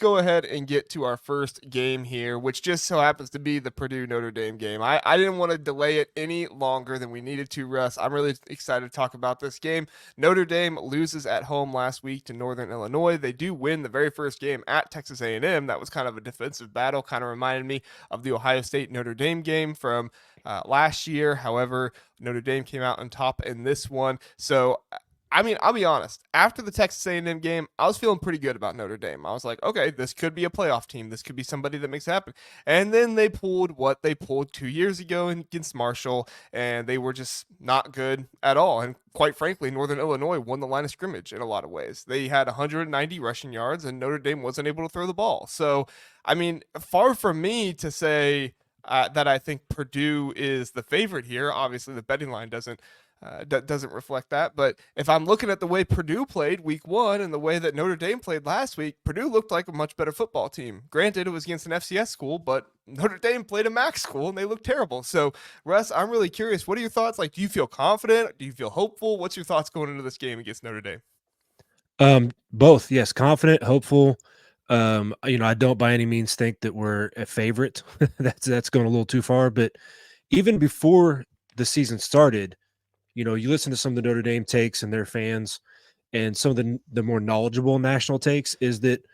go ahead and get to our first game here, which just so happens to be the Purdue Notre Dame game. I didn't want to delay it any longer than we needed to, Russ. I'm really excited to talk about this game. Notre Dame loses at home last week to Northern Illinois. They do win the very first game at Texas A&M. That was kind of a defensive battle, kind of reminded me of the Ohio State Notre Dame game from last year. However, Notre Dame came out on top in this one. So I mean, I'll be honest. After the Texas A&M game, I was feeling pretty good about Notre Dame. I was like, okay, this could be a playoff team. This could be somebody that makes it happen. And then they pulled what they pulled 2 years ago against Marshall, and they were just not good at all. And quite frankly, Northern Illinois won the line of scrimmage in a lot of ways. They had 190 rushing yards, and Notre Dame wasn't able to throw the ball. So, I mean, far from me to say that I think Purdue is the favorite here. Obviously, the betting line doesn't reflect that. But if I'm looking at the way Purdue played week one and the way that Notre Dame played last week, Purdue looked like a much better football team. Granted, it was against an FCS school, but Notre Dame played a MAC school and they looked terrible. So, Russ, I'm really curious. What are your thoughts? Like, do you feel confident? Do you feel hopeful? What's your thoughts going into this game against Notre Dame? Both, yes, confident, hopeful. I don't by any means think that we're a favorite. That's going a little too far. But even before the season started, you listen to some of the Notre Dame takes and their fans, and some of the more knowledgeable national takes is that,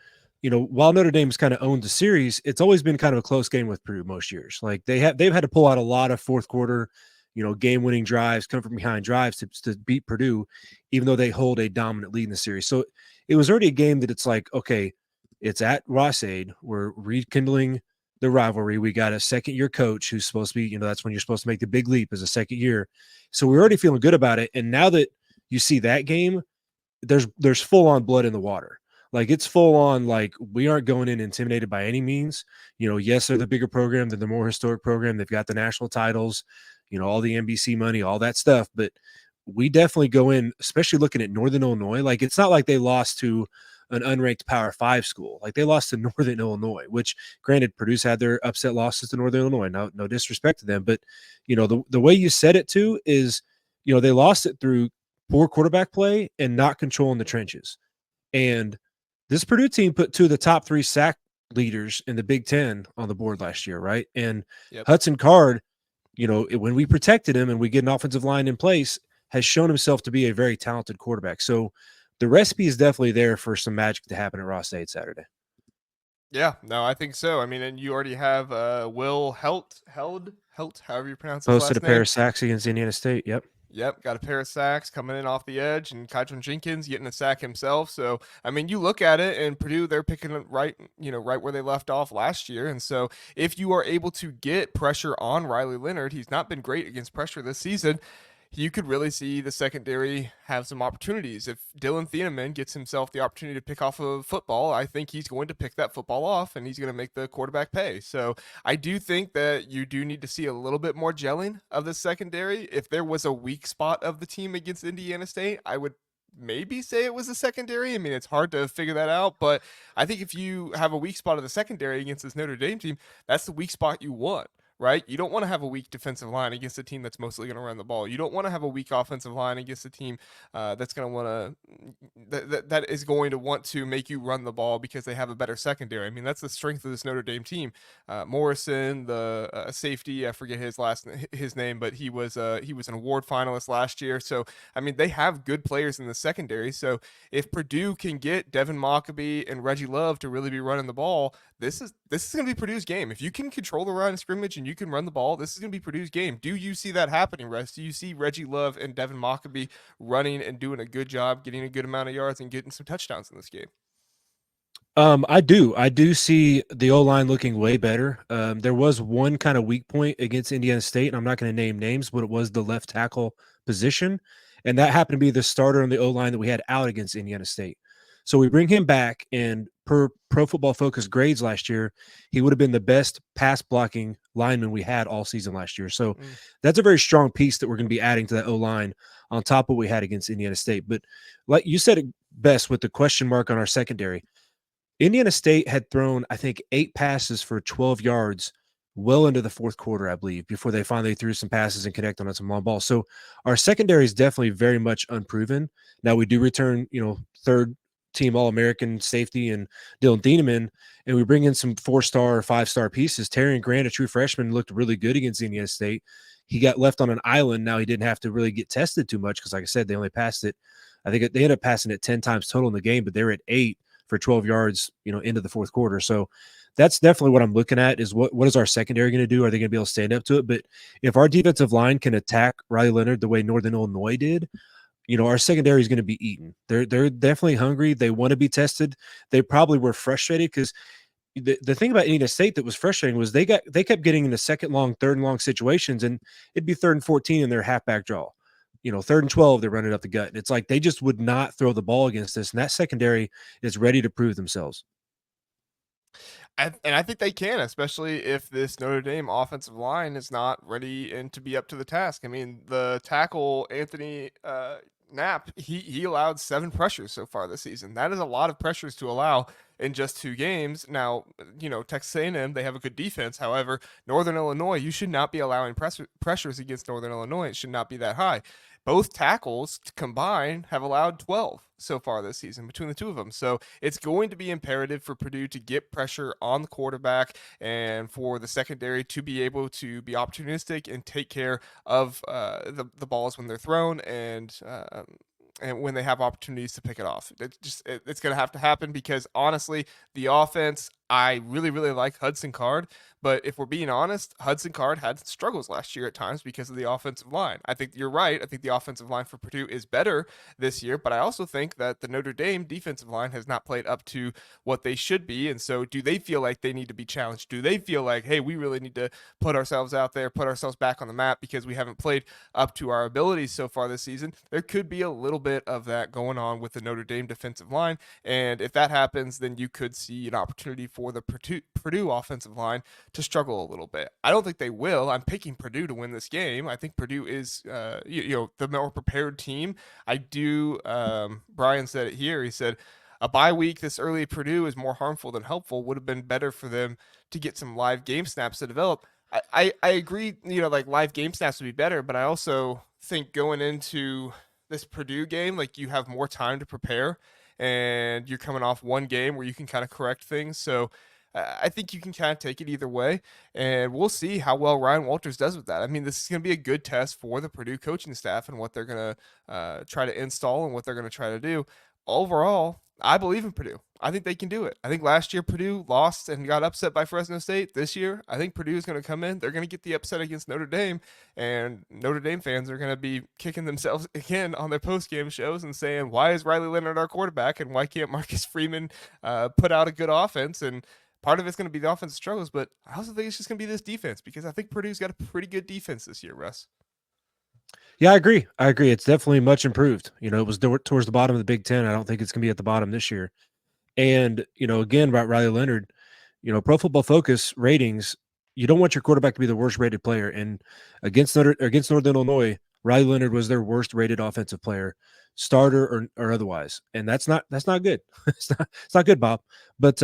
while Notre Dame's kind of owned the series, it's always been kind of a close game with Purdue most years. Like they've had to pull out a lot of fourth quarter, game-winning drives, come from behind drives to beat Purdue, even though they hold a dominant lead in the series. So it was already a game that it's like, okay, it's at Ross-Ade. We're rekindling the rivalry. We got a second-year coach who's supposed to be, that's when you're supposed to make the big leap as a second year. So we're already feeling good about it. And now that you see that game, there's full-on blood in the water. Like it's full-on, like we aren't going in intimidated by any means. Yes, they're the bigger program, they're the more historic program. They've got the national titles, all the NBC money, all that stuff. But we definitely go in, especially looking at Northern Illinois. Like it's not like they lost to an unranked Power 5 school. Like they lost to Northern Illinois, which granted Purdue's had their upset losses to Northern Illinois. No disrespect to them, but the way you said it too is, they lost it through poor quarterback play and not controlling the trenches. And this Purdue team put two of the top 3 sack leaders in the Big Ten on the board last year, right? And Yep. Hudson Card, when we protected him and we get an offensive line in place, has shown himself to be a very talented quarterback. So the recipe is definitely there for some magic to happen at Ross-Ade Saturday. Yeah, no, I think so. I mean, and you already have Will Held, however you pronounce his Posted a last pair name. of sacks against Indiana State. Yep. Yep, got a pair of sacks coming in off the edge, and Kydron Jenkins getting a sack himself. So, I mean, you look at it, and Purdue, they're picking it right, right where they left off last year. And so, if you are able to get pressure on Riley Leonard, he's not been great against pressure this season. You could really see the secondary have some opportunities. If Dylan Thieneman gets himself the opportunity to pick off a football, I think he's going to pick that football off and he's going to make the quarterback pay. So I do think that you do need to see a little bit more gelling of the secondary. If there was a weak spot of the team against Indiana State, I would maybe say it was the secondary. I mean, it's hard to figure that out, but I think if you have a weak spot of the secondary against this Notre Dame team, that's the weak spot you want. Right? You don't want to have a weak defensive line against a team that's mostly going to run the ball. You don't want to have a weak offensive line against a team that's going to want to that is going to want to make you run the ball because they have a better secondary. I mean, that's the strength of this Notre Dame team. Morrison, the safety, I forget his name, but he was an award finalist last year. So I mean, they have good players in the secondary. So if Purdue can get Devin Mockabee and Reggie Love to really be running the ball, this is going to be Purdue's game. If you can control the line of scrimmage and you can run the ball, this is going to be Purdue's game. Do you see that happening, Russ? Do you see Reggie Love and Devin Mockabee running and doing a good job, getting a good amount of yards and getting some touchdowns in this game? I do see the O-line looking way better. There was one kind of weak point against Indiana State, and I'm not going to name names, but it was the left tackle position, and that happened to be the starter on the O-line that we had out against Indiana State. So we bring him back, and per Pro Football Focus grades last year, he would have been the best pass blocking lineman we had all season last year. So that's a very strong piece that we're going to be adding to that O-line on top of what we had against Indiana State. But like you said it best with the question mark on our secondary, Indiana State had thrown, I think, 8 passes for 12 yards well into the fourth quarter, I believe, before they finally threw some passes and connected on some long balls. So our secondary is definitely very much unproven. Now we do return, third team All-American safety and Dylan Thieneman, and we bring in some 4-star or 5-star pieces. Terry Grant, a true freshman, looked really good against Indiana State. He got left on an island. Now he didn't have to really get tested too much because, like I said, they only passed it. I think they ended up passing it 10 times total in the game, but they were at 8 for 12 yards, into the fourth quarter. So that's definitely what I'm looking at is what is our secondary going to do? Are they going to be able to stand up to it? But if our defensive line can attack Riley Leonard the way Northern Illinois did, our secondary is going to be eaten. They're definitely hungry. They want to be tested. They probably were frustrated because the thing about Indiana State that was frustrating was they kept getting in the second long, third and long situations, and it'd be 3rd and 14 in their halfback draw. 3rd and 12, they're running up the gut. And it's like they just would not throw the ball against us, and that secondary is ready to prove themselves. And I think they can, especially if this Notre Dame offensive line is not ready and to be up to the task. I mean, the tackle Anthony Knapp, he allowed 7 pressures so far this season. That is a lot of pressures to allow in just 2 games. Now, Texas A&M, they have a good defense. However, Northern Illinois, you should not be allowing pressures against Northern Illinois. It should not be that high. Both tackles combined have allowed 12 so far this season between the two of them. So it's going to be imperative for Purdue to get pressure on the quarterback and for the secondary to be able to be opportunistic and take care of the balls when they're thrown and when they have opportunities to pick it off. It's going to have to happen because honestly, the offense, I really, really like Hudson Card. But if we're being honest, Hudson Card had struggles last year at times because of the offensive line. I think you're right. I think the offensive line for Purdue is better this year, but I also think that the Notre Dame defensive line has not played up to what they should be. And so do they feel like they need to be challenged? Do they feel like, hey, we really need to put ourselves out there, put ourselves back on the map because we haven't played up to our abilities so far this season? There could be a little bit of that going on with the Notre Dame defensive line. And if that happens, then you could see an opportunity for the Purdue offensive line to struggle a little bit. I don't think they will. I'm picking Purdue to win this game. I think Purdue is, the more prepared team. I do. Brian said it here. He said a bye week this early at Purdue is more harmful than helpful. Would have been better for them to get some live game snaps to develop. I agree. Like live game snaps would be better, but I also think going into this Purdue game, like you have more time to prepare, and you're coming off one game where you can kind of correct things. So I think you can kind of take it either way, and we'll see how well Ryan Walters does with that. I mean, this is going to be a good test for the Purdue coaching staff and what they're going to try to install and what they're going to try to do. Overall, I believe in Purdue. I think they can do it. I think last year Purdue lost and got upset by Fresno State. This year, I think Purdue is going to come in. They're going to get the upset against Notre Dame, and Notre Dame fans are going to be kicking themselves again on their post-game shows and saying, why is Riley Leonard our quarterback, and why can't Marcus Freeman put out a good offense? And part of it's going to be the offensive struggles, but I also think it's just going to be this defense because I think Purdue's got a pretty good defense this year, Russ. Yeah, I agree. It's definitely much improved. It was towards the bottom of the Big Ten. I don't think it's going to be at the bottom this year. And, again, about Riley Leonard, Pro Football Focus ratings, you don't want your quarterback to be the worst rated player. And against Northern Illinois, Riley Leonard was their worst rated offensive player, starter or otherwise. And that's not good. it's not good, Bob. But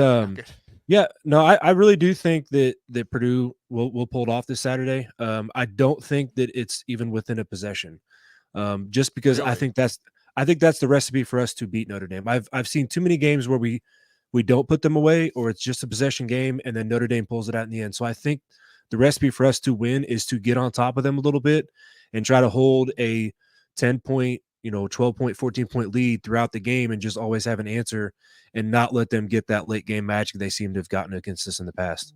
yeah, no, I really do think that Purdue will pull it off this Saturday. I don't think that it's even within a possession. Just because Really? I think that's the recipe for us to beat Notre Dame. I've seen too many games where we don't put them away, or it's just a possession game and then Notre Dame pulls it out in the end. So I think the recipe for us to win is to get on top of them a little bit and try to hold a 10-point, 12-point, 14-point lead throughout the game and just always have an answer and not let them get that late game magic they seem to have gotten against us in the past.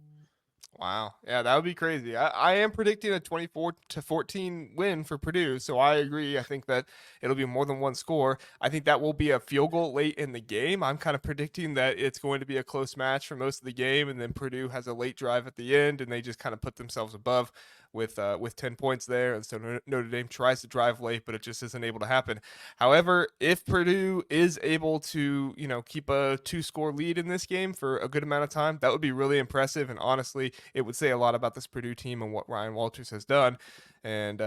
Wow. Yeah, that would be crazy. I am predicting a 24-14 win for Purdue, so I agree. I think that it'll be more than one score. I think that will be a field goal late in the game. I'm kind of predicting that it's going to be a close match for most of the game, and then Purdue has a late drive at the end, and they just kind of put themselves above with 10 points there. And so Notre Dame tries to drive late, but it just isn't able to happen. However, if Purdue is able to, keep a 2-score lead in this game for a good amount of time, that would be really impressive. And honestly, it would say a lot about this Purdue team and what Ryan Walters has done and,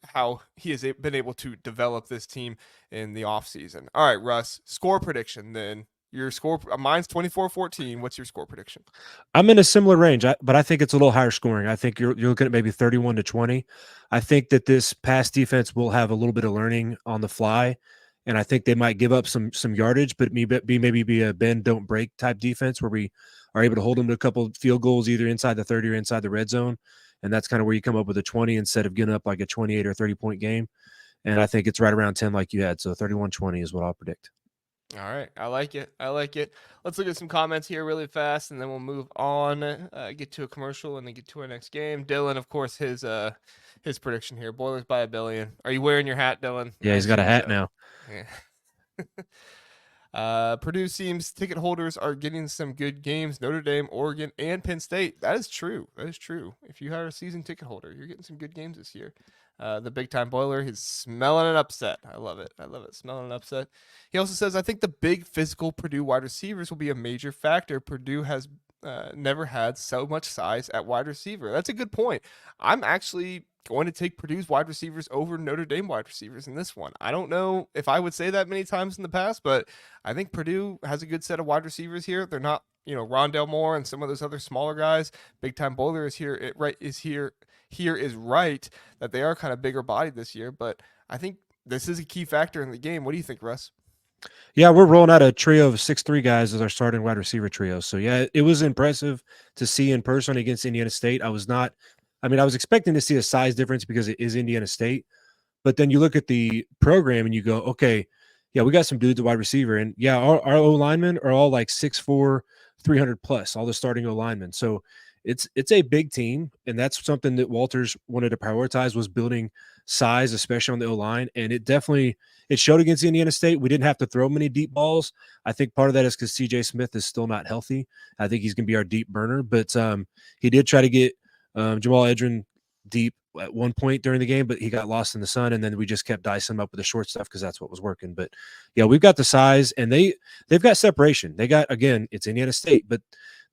how he has been able to develop this team in the offseason. All right, Russ, score prediction then. Your score, mine's 24-14. What's your score prediction? I'm in a similar range, but I think it's a little higher scoring. I think you're looking at maybe 31-20. I think that this pass defense will have a little bit of learning on the fly, and I think they might give up some yardage, but maybe be a bend don't break type defense where we are able to hold them to a couple of field goals either inside the 30 or inside the red zone, and that's kind of where you come up with a 20 instead of getting up like a 28 or 30-point game. And I think it's right around 10 like you had, so 31-20 is what I'll predict. All right, I like it. I like it. Let's look at some comments here really fast, and then we'll move on. Get to a commercial, and then get to our next game. Dylan, of course, his prediction here: Boilers by 1,billion. Are you wearing your hat, Dylan? Yeah, I he's got a assume hat so. now. Yeah. Purdue seems ticket holders are getting some good games. Notre Dame, Oregon, and Penn State. That is true. That is true. If you are a season ticket holder, you're getting some good games this year. The big time boiler, he's smelling an upset. I love it. I love it. Smelling an upset. He also says, I think the big physical Purdue wide receivers will be a major factor. Purdue has never had so much size at wide receiver. That's a good point. I'm actually going to take Purdue's wide receivers over Notre Dame wide receivers in this one. I don't know if I would say that many times in the past, but I think Purdue has a good set of wide receivers here. They're not, Rondell Moore and some of those other smaller guys. Big time Boiler is here. Here is right that they are kind of bigger bodied this year, but I think this is a key factor in the game. What do you think, Russ? Yeah, we're rolling out a trio of 6'3" guys as our starting wide receiver trio. So yeah, it was impressive to see in person against Indiana State. I was expecting to see a size difference because it is Indiana State. But then you look at the program and you go, okay, yeah, we got some dudes at wide receiver. And yeah, our O linemen are all like 6'4", 300 plus, all the starting O linemen. So it's a big team. And that's something that Walters wanted to prioritize, was building size, especially on the O line. And it showed against Indiana State. We didn't have to throw many deep balls. I think part of that is because CJ Smith is still not healthy. I think he's going to be our deep burner. But he did try to get Jamal Edrin deep at one point during the game, but he got lost in the sun, and then we just kept dicing him up with the short stuff because that's what was working. But yeah, we've got the size, and they've got separation. They got, again, it's Indiana State, but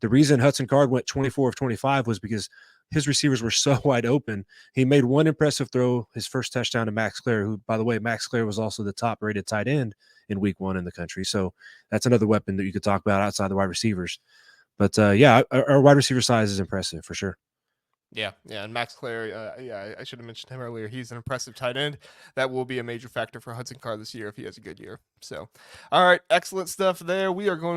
the reason Hudson Card went 24 of 25 was because his receivers were so wide open. He made one impressive throw, his first touchdown to Max Clare, who, by the way, Max Clare was also the top rated tight end in week 1 in the country. So that's another weapon that you could talk about outside the wide receivers. But yeah, our wide receiver size is impressive for sure. Yeah, and Max Clare, I should have mentioned him earlier. He's an impressive tight end. That will be a major factor for Hudson Card this year if he has a good year. So, all right, excellent stuff there. We are going